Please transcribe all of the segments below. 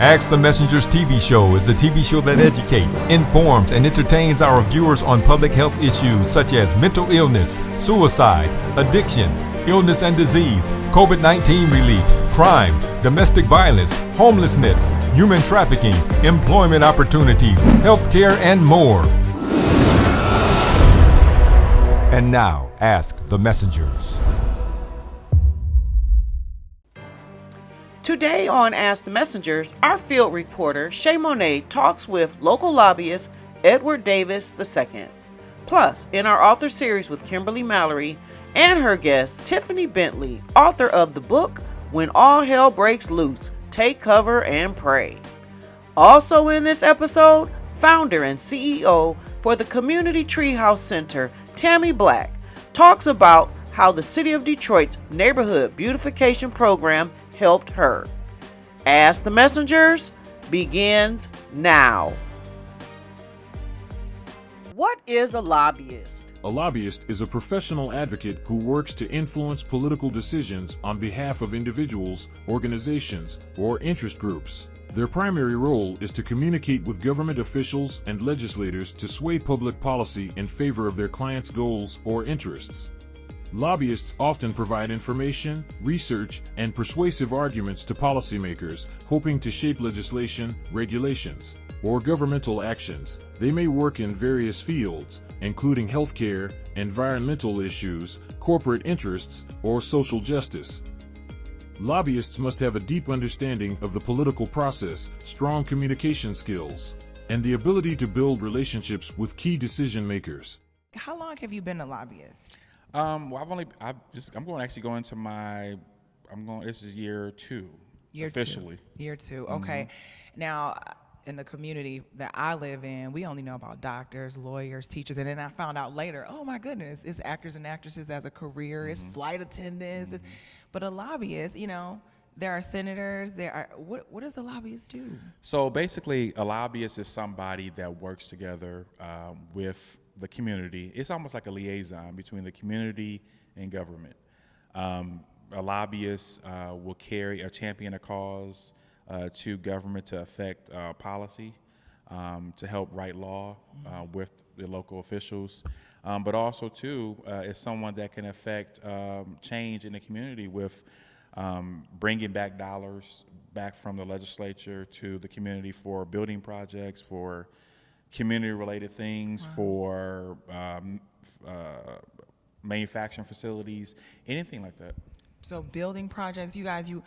Ask the Messenger's TV show is a TV show that educates, informs, and entertains our viewers on public health issues such as mental illness, suicide, addiction, illness and disease, COVID-19 relief, crime, domestic violence, homelessness, human trafficking, employment opportunities, healthcare, and more. And now, ask the Messengers. Today on Ask the Messengers, our field reporter, Che Monet, talks with local lobbyist Edward Davis II. Plus, in our author series with Kimberly Mallory and her guest, Tiffany Bentley, author of the book, When All Hell Breaks Loose, Take Cover and Pray. Also in this episode, founder and CEO for the Community Treehouse Center, Tammy Black, talks about how the City of Detroit's neighborhood beautification program helped her. Ask the Messengers begins now. What is a lobbyist? A lobbyist is a professional advocate who works to influence political decisions on behalf of individuals, organizations, or interest groups. Their primary role is to communicate with government officials and legislators to sway public policy in favor of their clients' goals or interests. Lobbyists often provide information, research, and persuasive arguments to policymakers, hoping to shape legislation, regulations, or governmental actions. They may work in various fields, including healthcare, environmental issues, corporate interests, or social justice. Lobbyists must have a deep understanding of the political process, strong communication skills, and the ability to build relationships with key decision makers. How long have you been a lobbyist? Well, I'm going to go into this is year two. Officially. Year two, okay. Mm-hmm. Now, in the community that I live in, we only know about doctors, lawyers, teachers, and then I found out later, oh my goodness, it's actors and actresses as a career, it's flight attendants, but a lobbyist, there are senators, what does a lobbyist do? So basically, a lobbyist is somebody that works together with the community. It's almost like a liaison between the community and government. A lobbyist will champion a cause to government to affect policy, to help write law with the local officials, but also too is someone that can affect change in the community with bringing back dollars back from the legislature to the community for building projects, for community-related things, for manufacturing facilities, anything like that. So building projects, you guys, you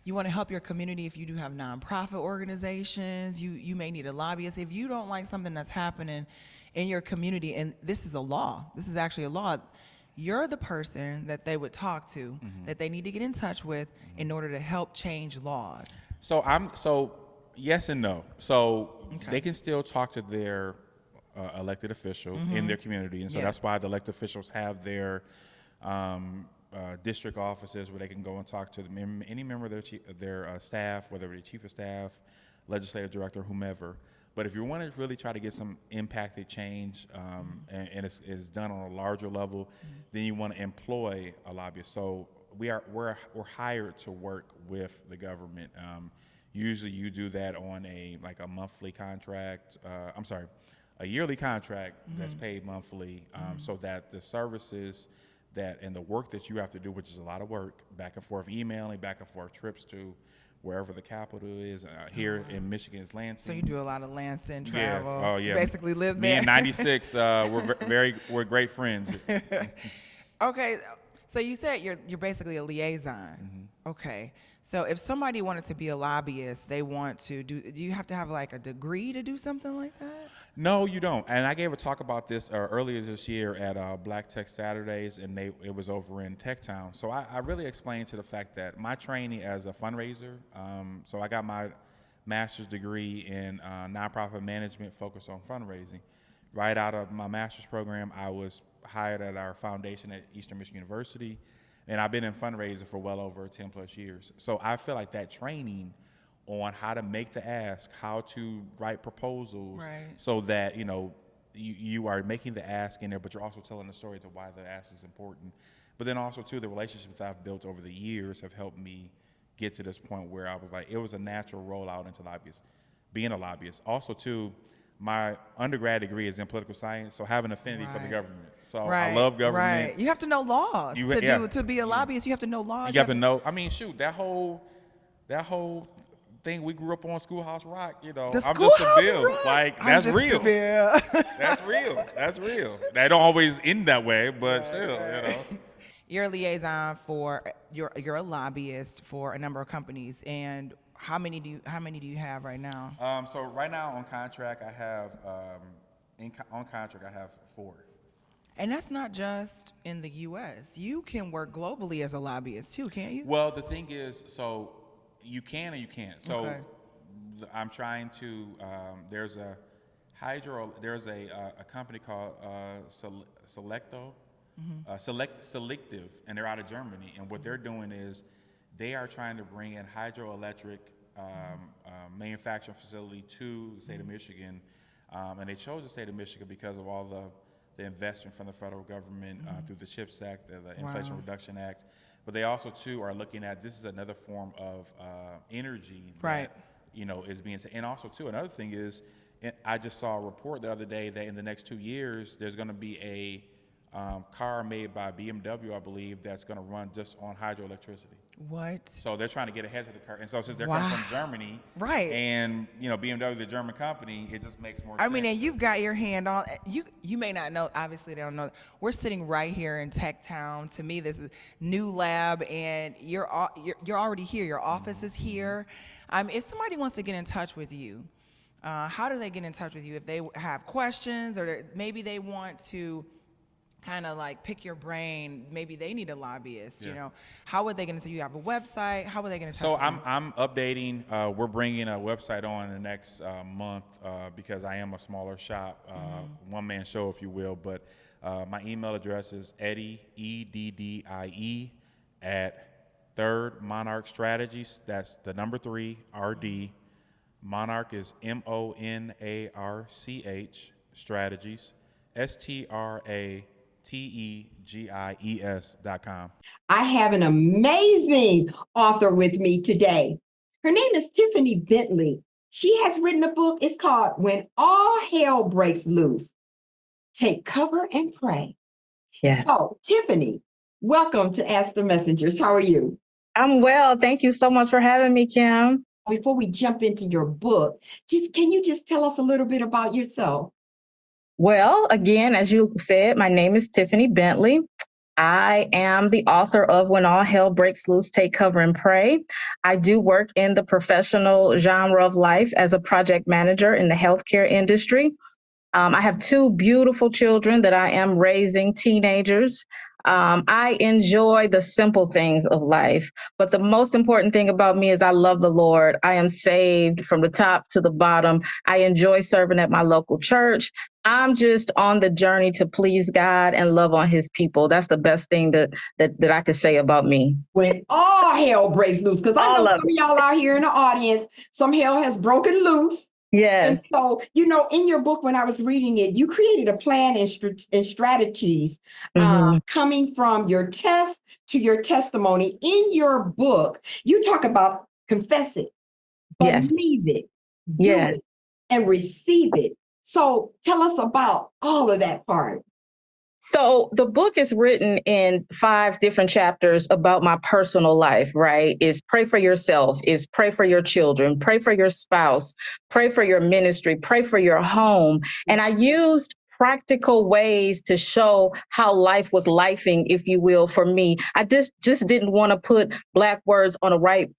want to help your community. If you do have nonprofit organizations, you may need a lobbyist. If you don't like something that's happening in your community, and this is a law, this is actually a law, you're the person that they would talk to, that they need to get in touch with in order to help change laws. So yes and no. So they can still talk to their elected official in their community, and so that's why the elected officials have their district offices where they can go and talk to any member of their staff, whether it's chief of staff, legislative director, whomever. But if you want to really try to get some impacted change, and it's done on a larger level, then you want to employ a lobbyist. So we're hired to work with the government. Usually you do that on a monthly contract, a yearly contract that's paid monthly, so that the services and the work that you have to do, which is a lot of work, back and forth emailing, back and forth trips to wherever the capital is, here in Michigan is Lansing. So you do a lot of Lansing travel. Yeah. Oh yeah. Basically live there. Me in '96, we're great friends. Okay, so you said you're basically a liaison. Okay. So if somebody wanted to be a lobbyist, do you have to have like a degree to do something like that? No, you don't. And I gave a talk about this earlier this year at Black Tech Saturdays, and it was over in Tech Town. So I really explained to the fact that my training as a fundraiser, so I got my master's degree in nonprofit management focused on fundraising. Right out of my master's program, I was hired at our foundation at Eastern Michigan University, and I've been in fundraising for well over 10 plus years. So I feel like that training on how to make the ask, how to write proposals, so that you are making the ask in there, but you're also telling the story to why the ask is important. But then also too, the relationships that I've built over the years have helped me get to this point where I was like, it was a natural rollout into being a lobbyist. Also, too, my undergrad degree is in political science, so I have an affinity for the government. So I love government. Right. You have to know laws to be a lobbyist. You have to know laws. You have to know. I mean, shoot, that whole thing we grew up on, Schoolhouse Rock. I'm just a bill. Like, that's real. That's real. That's real. That don't always end that way, but still. You're a liaison for you're a lobbyist for a number of companies, and how many do you have right now? So right now on contract I have on contract I have 4. And that's not just in the U.S. You can work globally as a lobbyist too, can't you? Well, the thing is, so you can or you can't. So Okay. I'm trying to. There's a company called Selecto. Selective, and they're out of Germany. And what they're doing is they are trying to bring in hydroelectric manufacturing facility to the state of Michigan. And they chose the state of Michigan because of all the investment from the federal government through the CHIPS Act, the Inflation Reduction Act. But they also, too, are looking at this is another form of energy that, is being, and also, too, another thing is, I just saw a report the other day that in the next 2 years, there's going to be a car made by BMW, I believe, that's going to run just on hydroelectricity. What? So they're trying to get ahead of the curve. And so since they're coming from Germany, right, and BMW, the German company, it just makes more sense. I mean, and you've got your hand on, you may not know, obviously they don't know, we're sitting right here in Tech Town. To me, this is new lab, and you're already here. Your office is here. If somebody wants to get in touch with you, how do they get in touch with you? If they have questions, or maybe they want to kind of like pick your brain, maybe they need a lobbyist, how would they get into you? Have a website? How would they get in touch with you? I'm updating. We're bringing a website on in the next month because I am a smaller shop, one-man show, if you will. But my email address is Eddie, EDDIE, at Third Monarch Strategies. That's the number 3, RD. Monarch is MONARCH, Strategies, STRATEGIES.com. I have an amazing author with me today. Her name is Tiffany Bentley. She has written a book. It's called When All Hell Breaks Loose. Take cover and pray. Yes. So, Tiffany, welcome to Ask the Messengers. How are you? I'm well. Thank you so much for having me, Kim. Before we jump into your book, can you just tell us a little bit about yourself? Well, again, as you said, my name is Tiffany Bentley. I am the author of When All Hell Breaks Loose, Take Cover and Pray. I do work in the professional genre of life as a project manager in the healthcare industry. I have 2 beautiful children that I am raising, teenagers. I enjoy the simple things of life, but the most important thing about me is I love the Lord. I am saved from the top to the bottom. I enjoy serving at my local church. I'm just on the journey to please God and love on his people. That's the best thing that I could say about me. When all hell breaks loose, because I know some of y'all out here in the audience, some hell has broken loose. Yes. And so, in your book, when I was reading it, you created a plan and strategies coming from your test to your testimony. In your book, you talk about confess it, believe it, do it, and receive it. So tell us about all of that part. So the book is written in 5 different chapters about my personal life, right? Is pray for yourself, is pray for your children, pray for your spouse, pray for your ministry, pray for your home. And I used practical ways to show how life was lifing, if you will, for me. I just didn't want to put black words on a white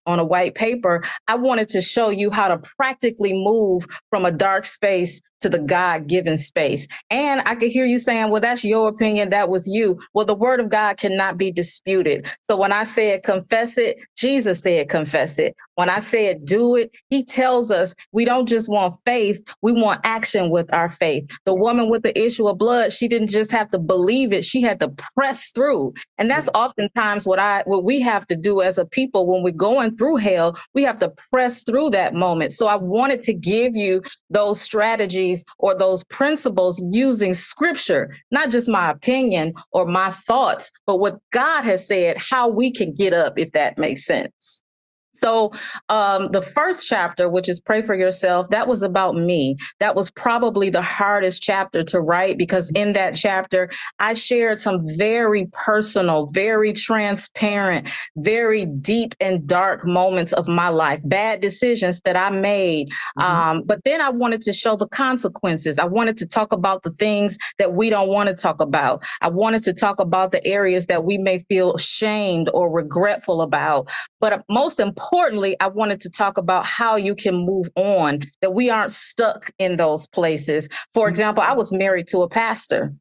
paper. I wanted to show you how to practically move from a dark space to the God-given space. And I could hear you saying, well, that's your opinion. That was you. Well, the word of God cannot be disputed. So when I said confess it, Jesus said confess it. When I said do it, he tells us we don't just want faith, we want action with our faith. The woman with the issue of blood, she didn't just have to believe it, she had to press through. And that's oftentimes what we have to do as a people when we're going through hell. We have to press through that moment. So I wanted to give you those strategies or those principles using scripture, not just my opinion or my thoughts, but what God has said, how we can get up, if that makes sense. So the first chapter, which is Pray for Yourself, that was about me. That was probably the hardest chapter to write because in that chapter, I shared some very personal, very transparent, very deep and dark moments of my life, bad decisions that I made. But then I wanted to show the consequences. I wanted to talk about the things that we don't want to talk about. I wanted to talk about the areas that we may feel ashamed or regretful about. But most importantly, I wanted to talk about how you can move on, that we aren't stuck in those places. For example, I was married to a pastor.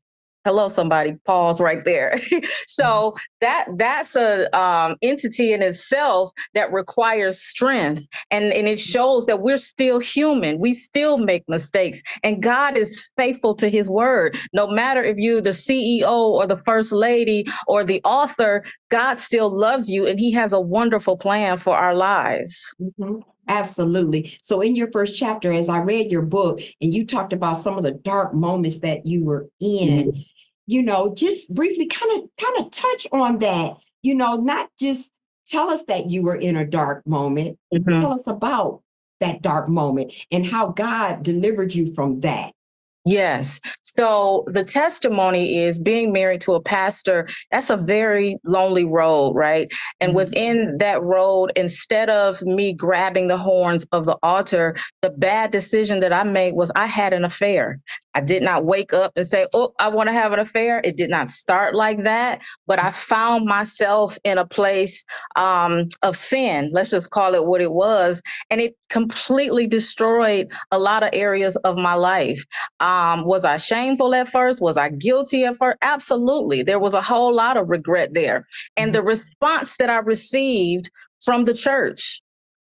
Hello, somebody, pause right there. So that's a entity in itself that requires strength. And it shows that we're still human. We still make mistakes. And God is faithful to his word. No matter if you're the CEO or the first lady or the author, God still loves you and he has a wonderful plan for our lives. Absolutely. So in your first chapter, as I read your book and you talked about some of the dark moments that you were in, just briefly kind of touch on that, not just tell us that you were in a dark moment, tell us about that dark moment and how God delivered you from that. Yes. So the testimony is being married to a pastor. That's a very lonely road, right? And within that road, instead of me grabbing the horns of the altar, the bad decision that I made was I had an affair. I did not wake up and say, oh, I want to have an affair. It did not start like that, but I found myself in a place of sin. Let's just call it what it was. And it completely destroyed a lot of areas of my life. Was I shameful at first? Was I guilty at first? Absolutely. There was a whole lot of regret there. And the response that I received from the church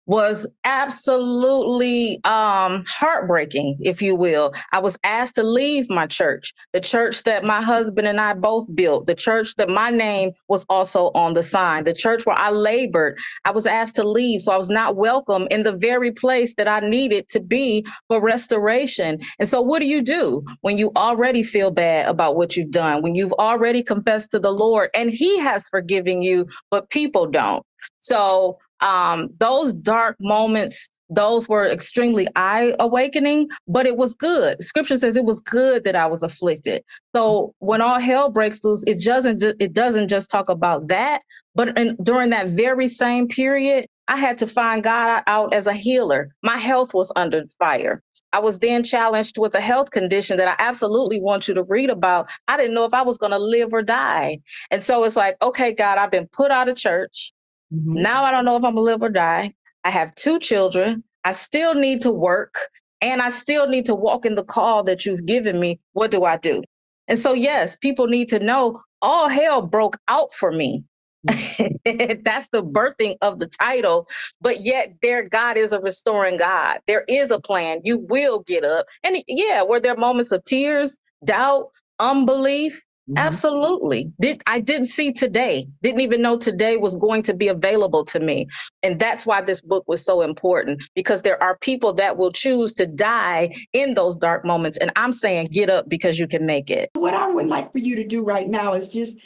was absolutely heartbreaking, if you will. I was asked to leave my church, the church that my husband and I both built, the church that my name was also on the sign, the church where I labored. I was asked to leave, so I was not welcome in the very place that I needed to be for restoration. And so what do you do when you already feel bad about what you've done, when you've already confessed to the Lord and he has forgiven you, but people don't? So those dark moments, those were extremely eye-awakening, but it was good. Scripture says it was good that I was afflicted. So when all hell breaks loose, it doesn't just talk about that, but during that very same period, I had to find God out as a healer. My health was under fire. I was then challenged with a health condition that I absolutely want you to read about. I didn't know if I was going to live or die. And so it's like, okay, God, I've been put out of church. Now I don't know if I'm gonna live or die. I have 2 children. I still need to work and I still need to walk in the call that you've given me. What do I do? And so, yes, people need to know all hell broke out for me. That's the birthing of the title. But yet God is a restoring God. There is a plan. You will get up. And were there moments of tears, doubt, unbelief? Absolutely. I didn't see today, didn't even know today was going to be available to me. And that's why this book was so important, because there are people that will choose to die in those dark moments. And I'm saying, get up because you can make it. What I would like for you to do right now is just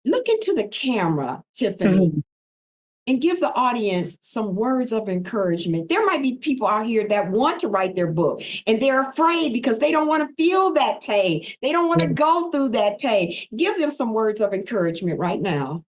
look into the camera, Tiffany, and give the audience some words of encouragement. There might be people out here that want to write their book and they're afraid because they don't want to feel that pain. They don't want to go through that pain. Give them some words of encouragement right now.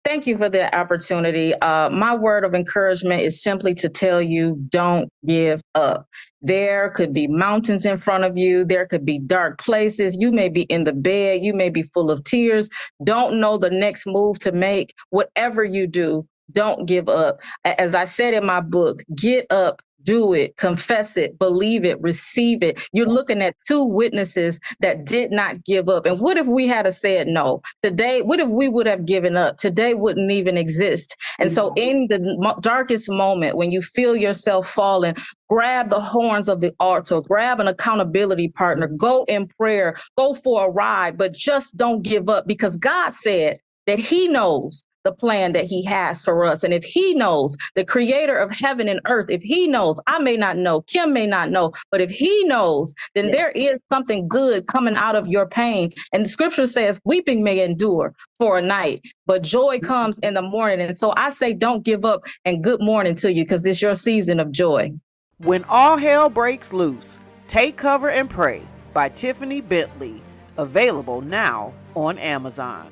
Thank you for that opportunity. My word of encouragement is simply to tell you, don't give up. There could be mountains in front of you. There could be dark places. You may be in the bed. You may be full of tears. Don't know the next move to make. Whatever you do, don't give up. As I said in my book, get up, do it, confess it, believe it, receive it. You're looking at 2 witnesses that did not give up. And what if we had said no? Today, what if we would have given up? Today wouldn't even exist. And so in the darkest moment, when you feel yourself falling, grab the horns of the altar, grab an accountability partner, go in prayer, go for a ride, but just don't give up, because God said that he knows the plan that he has for us. And if he knows, the creator of heaven and earth, if he knows, I may not know, Kim may not know, but if he knows, then there is something good coming out of your pain. And the scripture says, weeping may endure for a night, but joy comes in the morning. And so I say, don't give up, and good morning to you, because it's your season of joy. When All Hell Breaks Loose, Take Cover and Pray by Tiffany Bentley, available now on Amazon.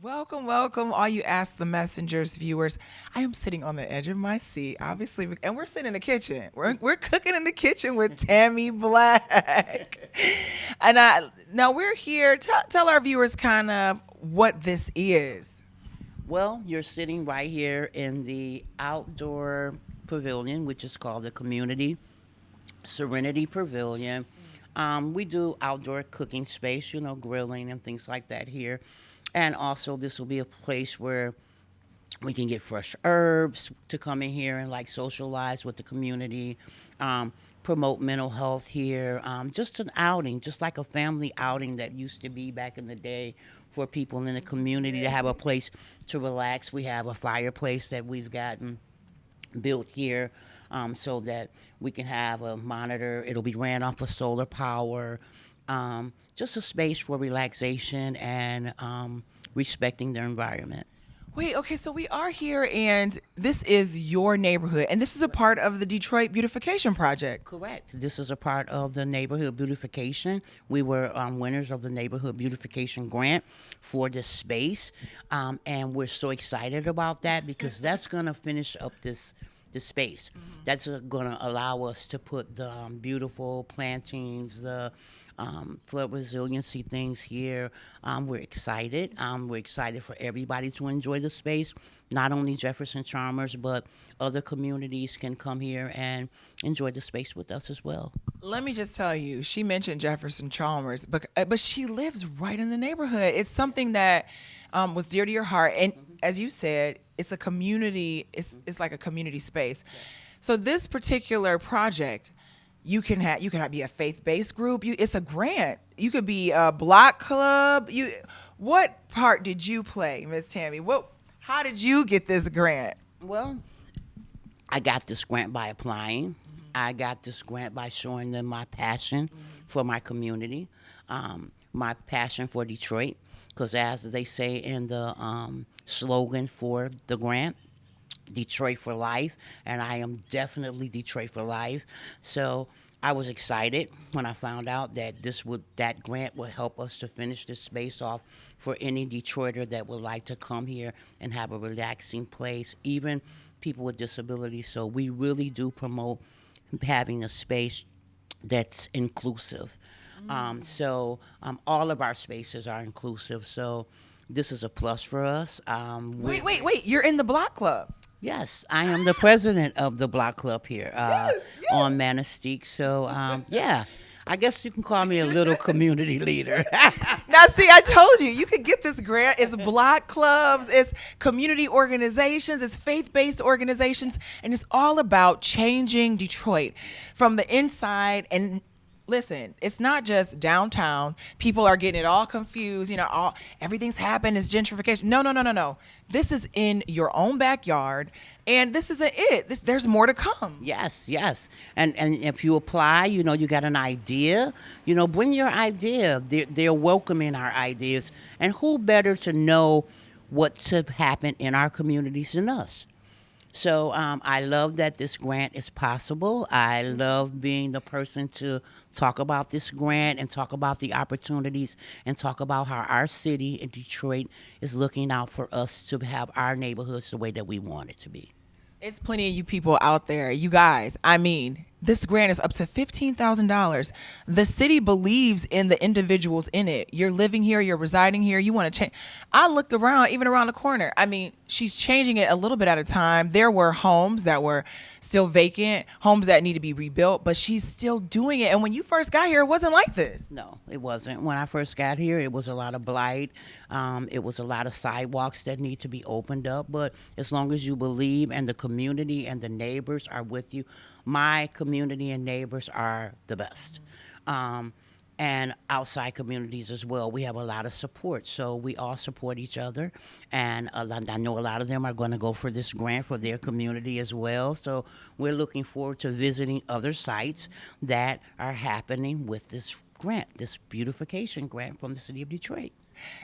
Welcome, welcome, all you Ask the Messengers viewers. I am sitting on the edge of my seat, obviously, and we're sitting in the kitchen. We're cooking in the kitchen with Tammy Black. And now we're here. Tell our viewers kind of what this is. Well, you're sitting right here in the outdoor pavilion, which is called the Community Serenity Pavilion. We do outdoor cooking space, grilling and things like that here. And also this will be a place where we can get fresh herbs to come in here and socialize with the community, promote mental health here. Just an outing, just like a family outing that used to be back in the day for people in the community to have a place to relax. We have a fireplace that we've gotten built here so that we can have a monitor. It'll be ran off of solar power. Just a space for relaxation and respecting their environment. Wait, okay, so we are here, and this is your neighborhood, and this is a part of the Detroit Beautification Project. Correct. This is a part of the Neighborhood Beautification. We were winners of the Neighborhood Beautification grant for this space, and we're so excited about that because that's going to finish up this space. That's going to allow us to put the beautiful plantings, the flood resiliency things here. We're excited. We're excited for everybody to enjoy the space. Not only Jefferson Charmers, but other communities can come here and enjoy the space with us as well. Let me just tell you, she mentioned Jefferson Chalmers, but she lives right in the neighborhood. It's something that was dear to your heart. And as you said, it's a community, it's like a community space. So this particular project, you can be a faith-based group. It's a grant. You could be a block club. What part did you play, Miss Tammy? How did you get this grant? Well, I got this grant by applying. I got this grant by showing them my passion for my community, my passion for Detroit, because as they say in the slogan for the grant, Detroit for life, and I am definitely Detroit for life. So I was excited when I found out that that grant would help us to finish this space off for any Detroiter that would like to come here and have a relaxing place, even people with disabilities. So we really do promote having a space that's inclusive. So all of our spaces are inclusive. So this is a plus for us. Wait, you're in the block club. Yes, I am the president of the block club here on Manistee. So, yeah, I guess you can call me a little community leader. Now, see, I told you, you could get this grant. It's block clubs, it's community organizations, it's faith-based organizations, and it's all about changing Detroit from the inside. And listen, it's not just downtown. People are getting it all confused. Everything's happened. It's gentrification. No. This is in your own backyard, and this isn't it. There's more to come. Yes. And if you apply, you got an idea, bring your idea. They're welcoming our ideas. And who better to know what to happen in our communities than us? So I love that this grant is possible. I love being the person to talk about this grant and talk about the opportunities and talk about how our city in Detroit is looking out for us to have our neighborhoods the way that we want it to be. It's plenty of you people out there. You guys, this grant is up to $15,000. The city believes in the individuals in it. You're living here, you're residing here, you want to change. I looked around, even around the corner. She's changing it a little bit at a time. There were homes that were still vacant, homes that need to be rebuilt, but she's still doing it. And when you first got here, it wasn't like this. No, it wasn't. When I first got here, it was a lot of blight. It was a lot of sidewalks that need to be opened up. But as long as you believe and the community and the neighbors are with you, my community and neighbors are the best. and outside communities as well. We have a lot of support, so we all support each other. And I know a lot of them are going to go for this grant for their community as well. So we're looking forward to visiting other sites that are happening with this grant, this beautification grant from the city of Detroit.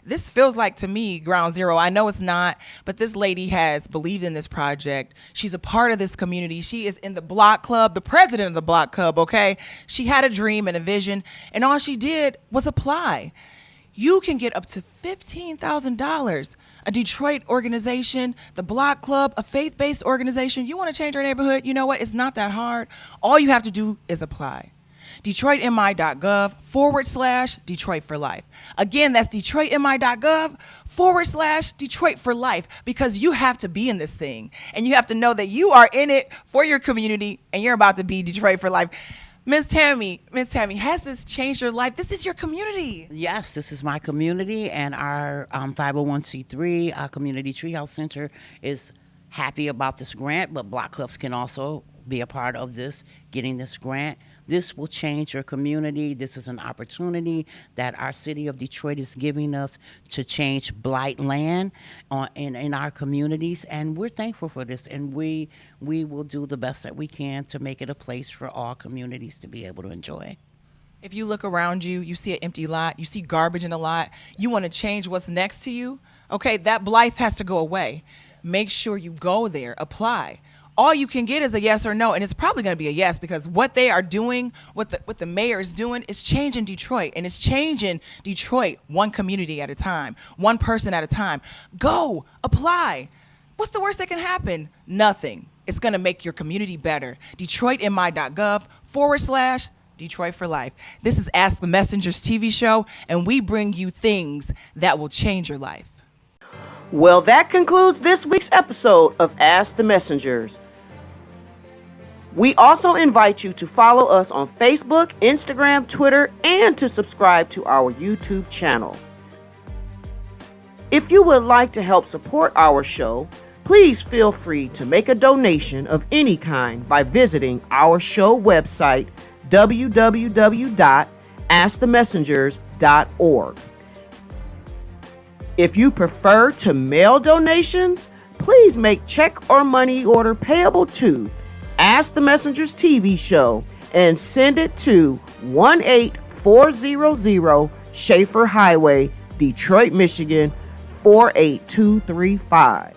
This feels like, to me, ground zero. I know it's not, but this lady has believed in this project. She's a part of this community. She is in the block club, the president of the block club, okay? She had a dream and a vision, and all she did was apply. You can get up to $15,000. A Detroit organization, the Block Club, a faith-based organization. You want to change your neighborhood? You know what? It's not that hard. All you have to do is apply. DetroitMI.gov/Detroit for Life. Again, that's DetroitMI.gov/Detroit for Life, because you have to be in this thing and you have to know that you are in it for your community and you're about to be Detroit for Life. Miss Tammy, has this changed your life? This is your community. Yes, this is my community, and our 501c3, our Community Treehouse Center, is happy about this grant, but block clubs can also be a part of this, getting this grant. This will change your community. This is an opportunity that our city of Detroit is giving us to change blight land in our communities, and we're thankful for this, and we will do the best that we can to make it a place for all communities to be able to enjoy. If you look around you, you see an empty lot, you see garbage in a lot, you want to change what's next to you, okay, that blight has to go away. Make sure you go there, apply. All you can get is a yes or no, and it's probably going to be a yes, because what they are doing, what the mayor is doing, is changing Detroit, and it's changing Detroit one community at a time, one person at a time. Go, apply. What's the worst that can happen? Nothing. It's going to make your community better. DetroitMI.gov/Detroit for Life. This is Ask the Messengers TV show, and we bring you things that will change your life. Well, that concludes this week's episode of Ask the Messengers. We also invite you to follow us on Facebook, Instagram, Twitter, and to subscribe to our YouTube channel. If you would like to help support our show, please feel free to make a donation of any kind by visiting our show website, www.askthemessengers.org. If you prefer to mail donations, please make check or money order payable to Ask the Messengers TV show and send it to 18400 Schaefer Highway, Detroit, Michigan 48235.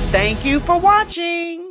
Thank you for watching.